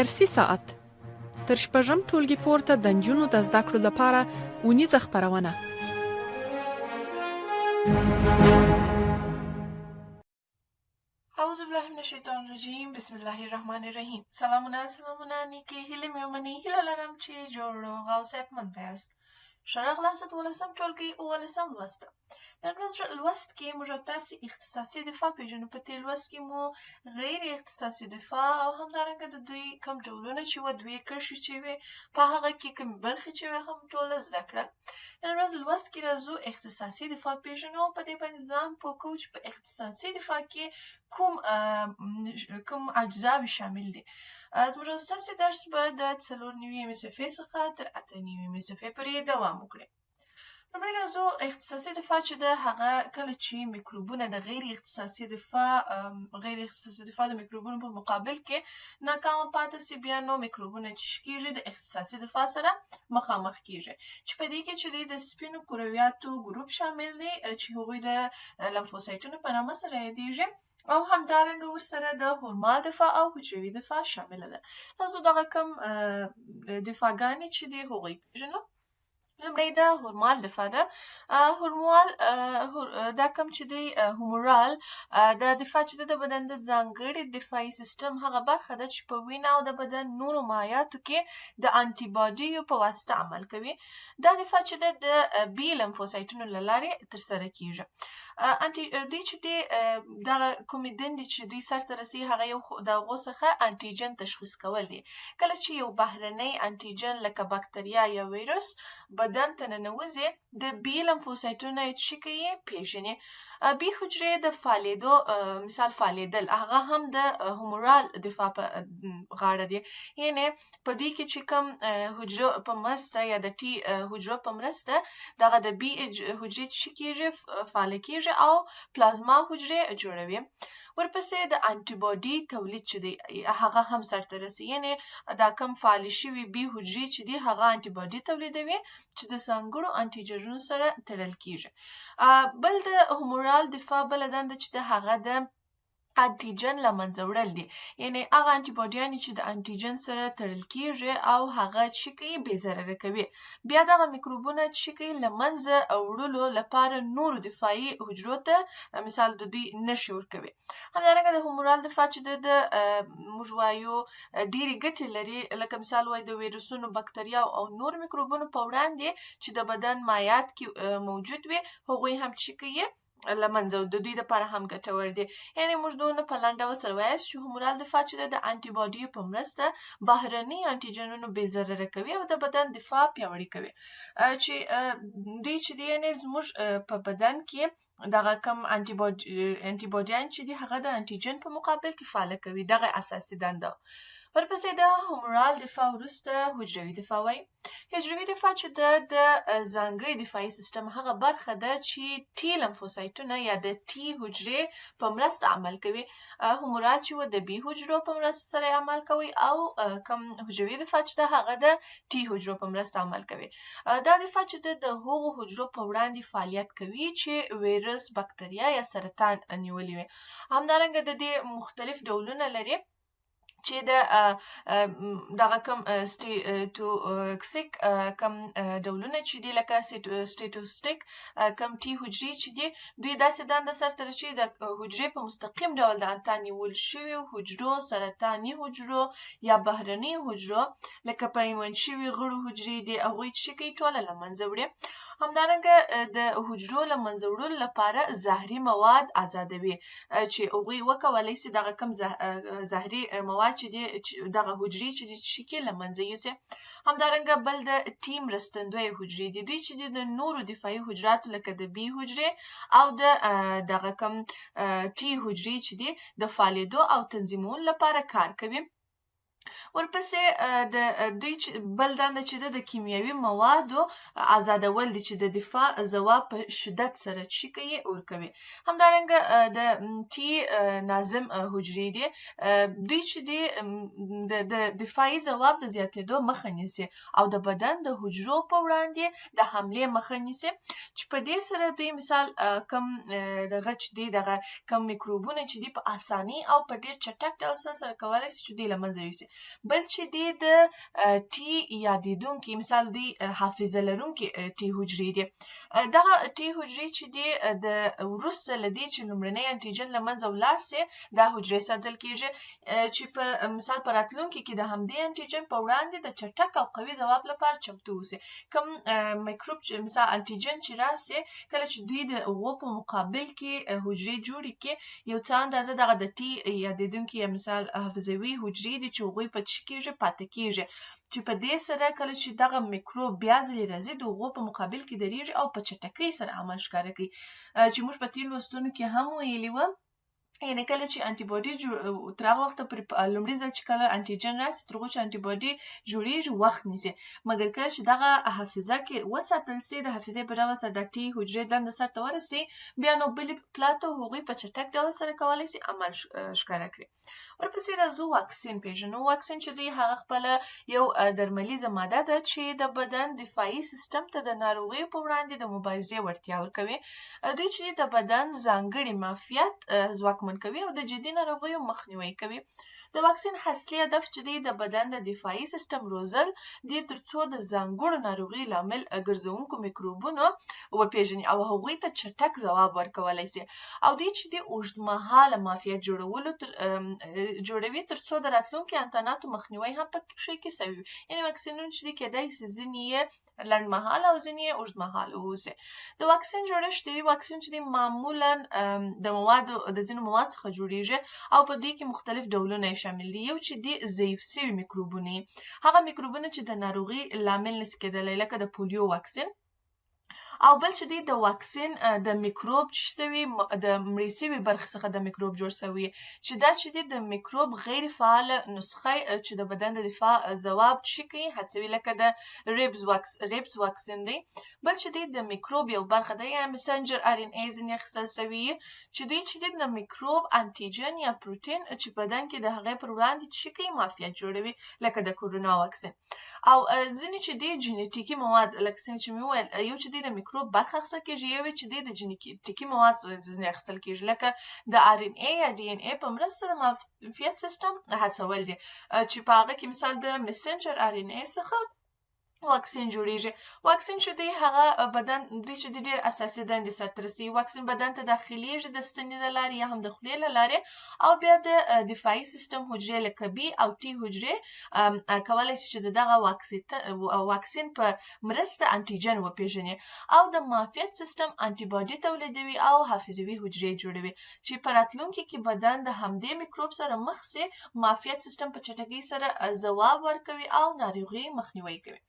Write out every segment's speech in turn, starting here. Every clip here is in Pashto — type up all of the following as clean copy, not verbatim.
درسي ساعت تر شپږم ټولګي پورته د نجونو د زده کړو لپاره اونیزه خپرونه. اعوذ بالله من الشیطان الرجیم. بسم الله الرحمن الرحیم. سلامونه نیکې هیلې مې ومني. هیله لرم چې جوړ روغ او صحتمند یاست. ښه راغلاست دولسم ټولګي اوولسم لوست. نن ورځ لوست کې موږ تاسې اختصاصي دفاع پېژنو. په دې لوست کې مو غیر اختصاصي دفاع او همدارنګه د دوی کوم ډولونه چې وه دوې کرښې چې وې په هغه کې کومې برخې چې وې هم ټوله زده کړل. نن ورځ لوست کې راځو اختصاصي دفاع پېژنو. په دې باندې ځان پوه کوو چې په اختصاصي دفاع کې کوم اجزاوې شامل دي. زموږ ستاسې درس به د 4 صفحې څخه تر 8 صفحې پورې دوام وکړي. لومړی راځو اختصاصي دفاع چې ده هغه کله چې میکروبونه د غیر اختصاصي دفاع د میکروبونو په مقابل کې ناکامه پاتې سي، بیا نو میکروبونه چې کېږي د اختصاصي دفاع سره مخامخ کېږي چې په دې کې چې د سپینو کرویاتو ګروپ شامل دی چې هغوی د لمفوسایټونو په نامه سره یادېږي او همدارنګه ورسره د هورمال دفاع او حجروي دفاع شامله ده. تاسو دغه کوم دفاعګانې چې دي هغوی پېژنو. لومړی د هورمال دفاع ده. هورمال دا کوم چې دی هومورال دا دفاع چې ده د بدن د ځانګړي دفاعي سیستم هغه برخه ده چې په وینه او د بدن نورو مایعاتو کې د انټي باډیو په واسطه عمل کوي. دا دفاع چې ده د بي لمفوسایټونو له لارې ترسره کېږي. دوی چې دی دغه کومې دندې چې دوی سرته رسوي هغه یو د هغو څخه انټیجن تشخیص کول دي. کله چې یو بهرنی انټیجن لکه باکتریا یا ویروس بدن ته ننوځي د بي لمفوسایټونه یې څه کوي پېژني. بي حجرې د فعالېدو مثال فعالېدل هغه هم د هومورال دفاع په غاړه دي. یعنې په دې کې چې کوم حجرو په مرسته یا د ټي حجرو په مرسته دغه د بي حجرې څه کېږي فعاله کېږي او پلازما حجرې جوړوي. ورپسې د انټي باډي تولید چې دی هغه هم سرته رسي. یعنې دا کم فعالې شوي بي حجرې چې دي هغه انټي باډي تولیدوي چې د ځانګړو انټیجنونو سره تړل کېږي. بل د هومورال دفاع بله دنده چې ده هغه د انټیجن له منځه وړل دي. یعنې هغه انټي باډیانې چې د انټیجن سره تړل کېږي او هغه څه کوي بې ضرره کوي. بیا دغه میکروبونه څه کوي له منځه وړلو لپاره نورو دفاعي حجرو ته مثال د دوی نښې ورکوي. همدارنګه د هومورال دفاع چې د موږ وایو ډېرې ګټې لري، لکه مثال وایو د ویروسونو باکتریا او نور میکروبونو په وړاندې چې د بدن مایعات کې موجود وي هغوی هم څه کوي له منځه د دوی دپاره هم ګټور دي. یعنې موږ دونه په لنډ ډول سره وایاست چې هومورال دفاع چې ده د انټي باډیو په مرسته بهرني انټیجنونو بې ضرره کوي او د بدن دفاع پیاوړې کوي. چې دوی چې دي یعنې زموږ په بدن کې دغه کم انټي باډیان چې دي هغه د انټیجن په مقابل کې فعاله کوي. دغه اساسي دنده. ورپسې د هومورال دفاع وروسته حجروي دفاع وایي. حجروي دفاع چې ده د ځانګړي دفاعي سیستم هغه برخه ده چې ټي لمفوسایټونه یا د ټي حجرې په مرسته عمل کوي. هومورال چې و د بي حجرو په مرسته سره عمل کوي او کوم حجروي دفاع چې ده هغه د ټي حجرو په مرسته عمل کوي. دا دفاع چې ده د هغو حجرو په وړاندې فعالیت کوي چې ویروس، باکتریا یا سرطان نیولي وي. همدارنګه د دې مختلف ډولونه لري چې دغه کم سټیټوکسیک کم ډولونه چې دي لکه سټیټوسټیک کم ټي حجرې چې دي دوی داسې دنده سرته رسوي د حجرې په مستقیم ډول د انتا نیول شویو حجرو، سرطاني حجرو یا بهرني حجرو لکه پیوند شوي غړو حجرې دي هغوی څه کوي ټوله له منځه وړي. همدارنګه د حجرو له منځه وړلو لپاره زهري مواد آزادوي چې هغوی وکولی سي دغه کم زهري مواد چې دي دغه حجرې چې دي څه کړي له منځه یوسي. همدارنګه بل د ټي مرستندویه حجرې دي. دوی چې دي د نورو دفاعي حجراتو لکه د بي حجرې او د دغه کم ټي حجرې چې دي د فعالېدو او تنظیمولو لپاره کار کوي. ورپسې د دوی بل دنده چې ده د کیمیاوي موادو آزادول دي چې د دفاع ځواب په شدت سره څه کوي ورکوي. همدارنګه د ټي ناظم حجرې دي. دوی چې دي د دفاعي ځواب د زیاتېدو مخه نیسي او د بدن د حجرو په وړاندې د حملې مخه نیسي چې په دې سره دوی مثال کم دغه چې دي دغه کم میکروبونه چې دي په اسانۍ او په ډېر چټک ډول سره کولی سي چې دوی له منځه یوسي. بل چې دی د ټي یادېدونکي مثال دی حافظه لرونکي ټي حجرې دي. دغه ټي حجرې چې دی د وروسته له دې چې لومړنی انټيجن له منځه ولاړ سي دا حجرې ساتل کېږي چې په مثال په راتلونکي کې د همدې انټيجن په وړاندې د چټک او قوي ځواب لپاره چمتو اوسي. کوم میکروب چې مثال انټيجن چې راسي کله چې دوی د هغو په مقابل کې حجرې جوړې کړي یو څه اندازه دغه د ټي یادېدونکي یا مثال حافظوي حجرې دي چې هغوی په څه کېږي پاتې کېږي چې په دې سره کله چې دغه میکروب بیا ځلې راځي د هغو په مقابل کې درېږي او په چټکۍ سره عمل ښکاره کوي چې موږ په تېرو لوستونو کې هم ویلي وه. یعنې کله چې انټي باډي تر هغه وخته پورې لومړي ځل چې کله انټيجن راسي تر هغو چې انټي باډي جوړېږي وخت نیسي مګر کله چې دغه حافظه کې وساتل سي د حافظې په ډول سره د ټي حجرې دنده سرته ورسي بیا نو بلې پلاته هغوی په چټک ډول سره کولی سي عمل ښکاره کړي. ورپسې راځو واکسین پیژنو. واکسین چې دی هغه خپله یو درملیزه ماده ده چې د بدن دفاعي سیستم ته د ناروغیو په وړاندې د مبارزې وړتیا ورکوي. دوی چې د بدن ځانګړي معافیت ځواکمن کوي او د جدي ناروغیو مخنیوی کوي. د واکسین اصلي هدف چې دی د بدن د دفاعي سیستم روزل دی ترڅو د ځانګړو ناروغیو لامل ګرځونکو میکروبونو وپیژني او هغوی ته چټک ځواب ورکولی سي او دی چې دی اوږدمهاله معافیت جوړوي ترڅو د راتلونکي انتاناتو مخنیوی هم په کې سوی وي. یعنې واکسینونه چې دی کېدای سي ځینې یې لنډمهاله او ځینې یې اوږدمهاله واوسي. د واکسین جوړښت دی واکسین چې دی معمولا د ځینو مواد څخه جوړیږي او په دې کې مختلف ډولونه یې شامل دي. یو چې دی ضعیف سوي میکروبونه هغه میکروبونه چې د ناروغي لامل نسي کېدلی لکه د پولیو واکسین او بل چې دی د واکسین د میکروب چې سوي د مړې سوي برخې څخه د میکروب جوړ سوي چې دا چې دی د میکروب غیر فعاله نسخه چې د بدن د دفاع ځواب چې کوي هڅوي لکه د ریبز واکسین دی. بل چې دی د میکروب یو برخه ده یا مسنجر RNA ځینې اخیستل سوي چې دی چې دی د میکروب انټيجن یا پروټین چې بدن کې د هغې پر وړاندې چې کوي معافیت جوړوي لکه د کورونا واکسین او ځینې چې دی جینیټیکي مواد لکه څنګه چې مې وویل یو چې دی د میکروب برخه اخیستل کېږي یو چې دی د جینیټیکي مواد ځینې اخیستل کېږي لکه د RNA یا DNA په مرسته د معافیت سیستم هڅول دي چې په هغه کې مثال د مسنجر RNA څخه واکسین جوړیږي. واکسین چې دی هغه بدن دوی چې دی ډېر اساسي دندې سرته رسوي. واکسین بدن ته داخلیږي د ستنې له لارې یا هم د خولې له لارې او بیا د دفاعي سیستم حجرې لکه B او T حجرې کولی شي چې دغه واکسین په مرسته انټيجن وپیژني او د معافیت سیستم انټي باډي تولیدوي او حافظوي حجرې جوړوي چې په راتلونکي کې بدن د همدې میکروب سره مخ سي معافیت سیستم په چټکۍ سره ځواب ورکوي او ناروغي مخنیوی کوي.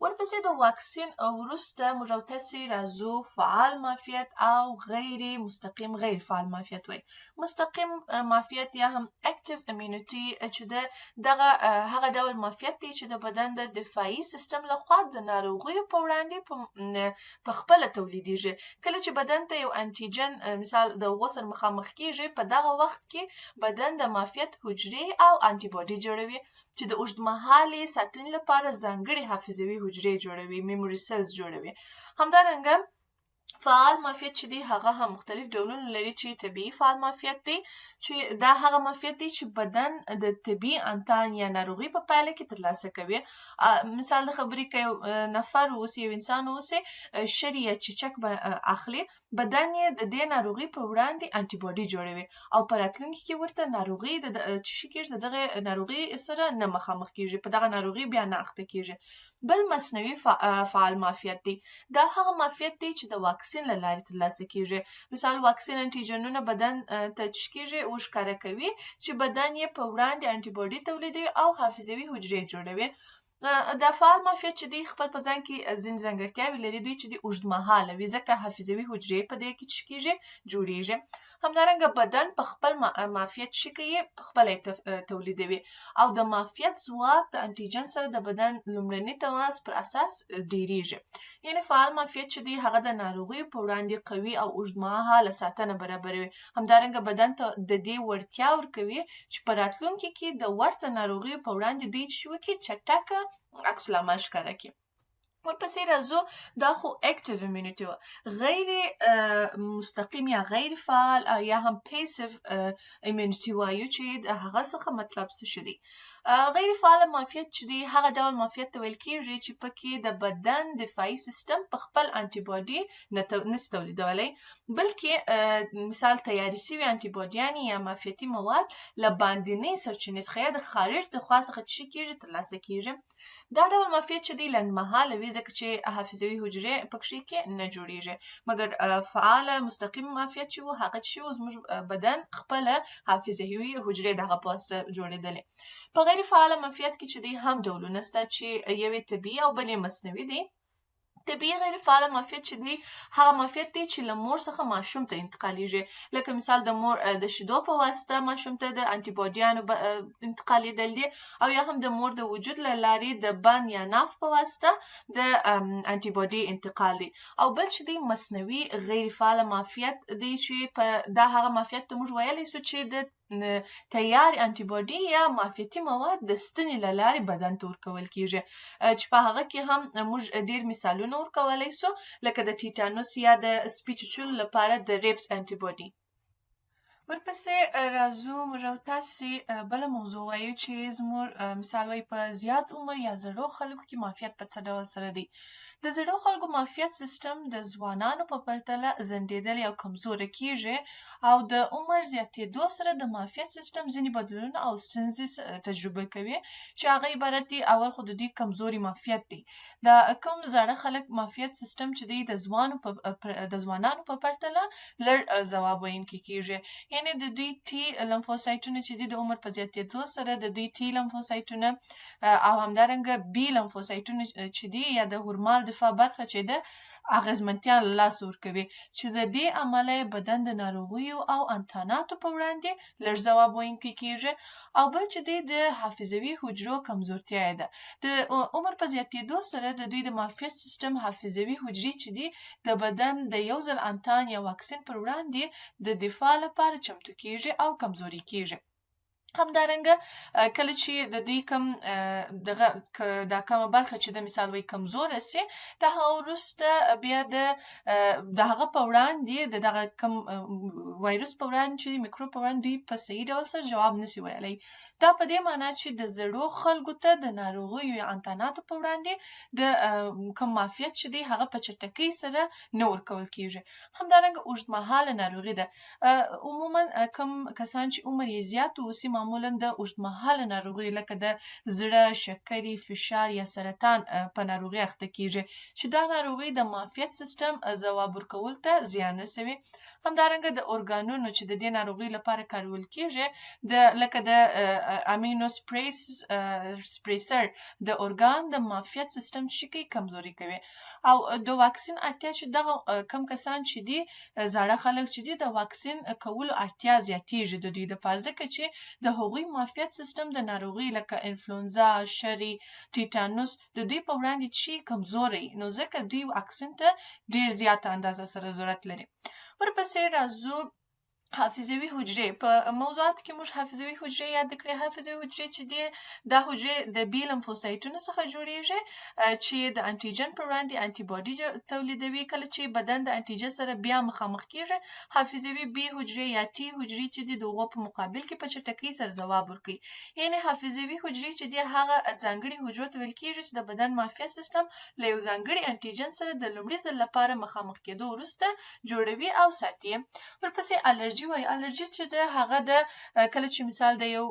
ورپسې د واکسین وروسته موږ او تاسې راځو فعال معافیت او غیر مستقیم غیر فعال معافیت وایي. مستقیم معافیت یا هم اکټیو امیونټي چې دغه هغه ډول معافیت دی چې د بدن د دفاعي سیستم لخوا د ناروغیو په وړاندې په خپله تولیدیږي. کله چې بدن ته یو انټيجن مثال د هغو سره مخامخ کېږي په دغه وخت کې بدن د معافیت حجرې او انټي باډي جوړوي چې د اوږدمهالې ساتنې لپاره ځانګړي حافظوي حجرې جوړوي میموري سیلز جوړوي. همدارنګه فعال معافیت چې دی هغه هم مختلف ډولونه لري چې طبیعي فعال معافیت دی چې دا هغه معافیت دی چې بدن د طبیعي انتان یا ناروغي په پایله کې ترلاسه کوي. مثال د خبرې که یو نفر اوسي یو انسان اوسي شری یا چیچک اخلي بدن یې د دې ناروغي په وړاندې انټي باډي جوړوي او په راتلونکي کې ورته ناروغي چې کېږي د دغه ناروغي سره نه مخامخ کېږي په دغه ناروغي بیا نه اخته کېږي. بل مصنوعي فعال معافیت دی دا هغه معافیت دی چې د واکسین له لارې ترلاسه کېږي. مثال واکسین انټيجنونه بدن ته چې کېږي وښکاره کوي چې بدن یې په وړاندې انټي باډي تولیدوي او حافظوي حجرې جوړوي. د فعال معافیت چې دی خپل په ځان کې ځینې ځانګړتیاوې لري دوی چې دی اوږدمهاله وي ځکه حافظوي حجرې په دې کې چې کېږي جوړیږي. همدارنګه بدن په خپل معافیت چې کوي په خپله تولیدوي او د معافیت ځواک د انټيجن سره د بدن لومړني تماس پر اساس ډیریږي. یعنې فعال معافیت چې دی هغه د ناروغیو په وړاندې قوي او اوږدمهاله ساتنه برابروي. همدارنګه بدن ته د دې وړتیا ورکوي چې په راتلونکي کې د ورته ناروغیو په وړاندې دوی چې وکړي چټکه عکس العمل ښکاره کړي. ورپسې راځو دا خو اکټیو امیونټي وه. غیر مستقیم یا غیر فعال یا هم پیسیو امیونټي وایو چې د هغه څخه مطلب څه شي دی. غیر فعال معافیت چې دی هغه ډول معافیت ته ویل کېږي چې پکې د بدن دفاعي سیستم په خپل انټي باډي نشي تولیدولی، بلکې مثال تیارې شوي انټي باډیانې یا معافیتي مواد له باندنۍ سرچینې څخه یا د خارج د خوا څخه څه کېږي ترلاسه کېږي. دا ډول معافیت چې دی لنډمهاله وي ځکه چې حافظوي حجرې پکې کې نه جوړېږي، مګر فعاله مستقیم معافیت چې و هغه چې و زموږ بدن خپله حافظوي حجرې دغه په واسطه جوړېدلې. په غیر فعاله معافیت کې چې دی هم ډولونه شته چې یو یې طبیعي او بل یې مصنوعي دی. طبیعي غیر فعاله معافیت چې دی هغه معافیت دی چې له مور څخه ماشوم ته انتقالیږي، لکه مثال د مور د شیدو په واسطه ماشوم ته د انټي باډیانو انتقالېدل دي، او یا هم د مور د وجود له لارې د بند یا ناف په واسطه د انټي باډي انتقال دی. او بل چې دی مصنوعي غیر فعاله معافیت دی چې دا هغه معافیت ته موږ ویلی سو چې د تیار انټي باډي یا معافیتي مواد د ستنې له لارې بدن ته ورکول کېږي، چې په هغه کې هم موږ ډېر مثالونه ورکولی سو لکه د ټیټانوس یا د سپي چیچلو لپاره د ریپس انټي باډي. ورپسې راځو موږ او تاسې بله موضوع وایو چې زموږ مثال وایي په زیات عمر یا زړو خلکو کې معافیت په څه ډول سره دی. د زړو خلکو معافیت سیستم د ځوانانو په پرتله ځنډېدلی او کمزوری کېږي، او د عمر زیاتېدو سره د معافیت سیستم ځینې بدلونونه او ستونزې تجربه کوي چې هغه عبارت دي اول خو د دوی کمزوري معافیت دی. د کوم زاړه خلک معافیت سیستم چې دی د ځوانانو په پرتله لږ ځواب ویونکي کېږي، یعنې د دوی ټي لمفوسایټونه چې دي د عمر په زیاتېدو سره د دوی ټي لمفوسایټونه او همدارنګه بي لمفوسایټونه چې دي یا د هورمال دفاع برخه چې ده اغیزمنتیا له لاسه ورکوي، چې د دې امله بدن د ناروغیو او انتاناتو په وړاندې لږ ځواب ویونکی کېږي. او بل چې دی د حافظوي حجرو کمزورتیا یې ده. د عمر په زیاتېدو سره د دوی د معافیت سیستم حافظوي حجرې چې دي د بدن د یو ځل انتان یا واکسین پر وړاندې د دفاع لپاره چمتو کېږي او کمزوري کېږي. همدارنګه کله چې د دوی کم دا کومه برخه چې د مثال وایي کمزوره سي، د هغه وروسته بیا د هغه په وړاندې د دغه کم وایرس په وړاندې چې میکروب په وړاندې دوی په صحیح ډول سره جواب نسي ویلی. دا په دې معنا چې د زړو خلکو ته د ناروغیو یا انتاناتو په وړاندې د کوم معافیت چې دی هغه په چټکۍ سره نه ورکول کېږي. همدارنګه اوږدمهاله ناروغي ده. عموما کوم کسان چې عمر یې زیات اوسي معمولا د اوږدمهاله ناروغیو لکه د زړه، شکرې، فشار یا سرطان په ناروغۍ اخته کېږي، چې دا ناروغۍ د معافیت سیستم ځواب ورکول ته زیان رسوي. همدارنګه د ارګانونو چې د دې ناروغۍ لپاره کارول کېږي لکه د امینو سپریسر د ارګان د معافیت سیستم چې کوي کمزوري کوي. او د واکسین اړتیا چې دغه کم کسان چې دي زاړه خلک چې دي د واکسین کولو اړتیا زیاتېږي د دوی دپاره، ځکه چې د هغوی معافیت سیستم د ناروغۍ لکه انفلونزا، شری، ټیټانوس د دوی په وړاندې چې کمزوری، نو ځکه دوی واکسین ته ډېر زیاته اندازه سره ضرورت لري. ورپسې راځو حافظوي حجرې. په موضوعاتو کې موږ حافظوي حجرې یاد کړې. حافظوي حجرې چې دي دا حجرې د بي لمفوسایټونو څخه جوړېږي چې د انټیجن پر وړاندې انټي باډي تولیدوي. کله چې بدن د انټیجن سره بیا مخامخ کېږي، حافظوي بي حجرې یا ټي حجرې چې دي د هغو په مقابل کې په چټکۍ سره ځواب ورکوي. یعنې حافظوي حجرې چې دي هغه ځانګړي حجرو ته ویل کېږي چې د بدن معافیت سیستم له یو ځانګړي انټیجن سره د لومړي ځل لپاره مخامخ کېدو وروسته جوړوي او ساتي. ورپسې الرجي وایي. الرجي چې ده هغه د کله چې مثال د یو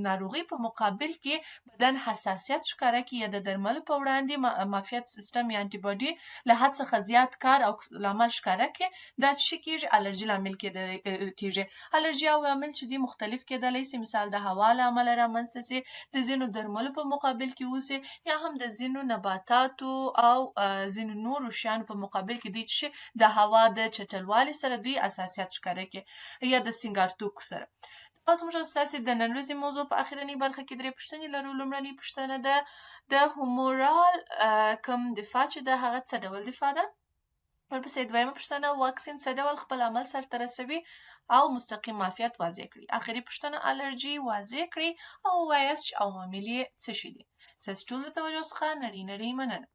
ناروغۍ په مقابل کې بدن حساسیت ښکاره کړي یا د درملو په وړاندې معافیت سیستم یا انټي باډي له حد څخه زیات کار او لامل ښکاره کړي، دا چې کېږي الرجي لامل کېږي. الرجي عوامل چې دي مختلف کېدلی سي، مثال د هوا له امله رامنځته سي، د ځینو درملو په مقابل کې اوسي، یا هم د ځینو نباتاتو او ځینو نورو شیانو په مقابل کې دوی چې د هوا د چټلوالي سره دوی حساسیت ښکاره کړي یا د سینګار توکو سره. تاسو موږ ستاسې د نن ورځې موضوع په اخرنۍ برخه کې 3 پوښتنې لرو. لومړنۍ پوښتنه ده د هومورال کوم دفاع چې ده هغه څه ډول دفاع ده؟ ورپسې دویمه پوښتنه واکسین څه ډول خپل عمل سرته رسوي او مستقیم معافیت واضح کړي. اخري پوښتنه الرجي واضح کړي او ووایاست چې عوامل یې څه شي دي. ستاسې ټولو د توجه څخه نړۍ مننه.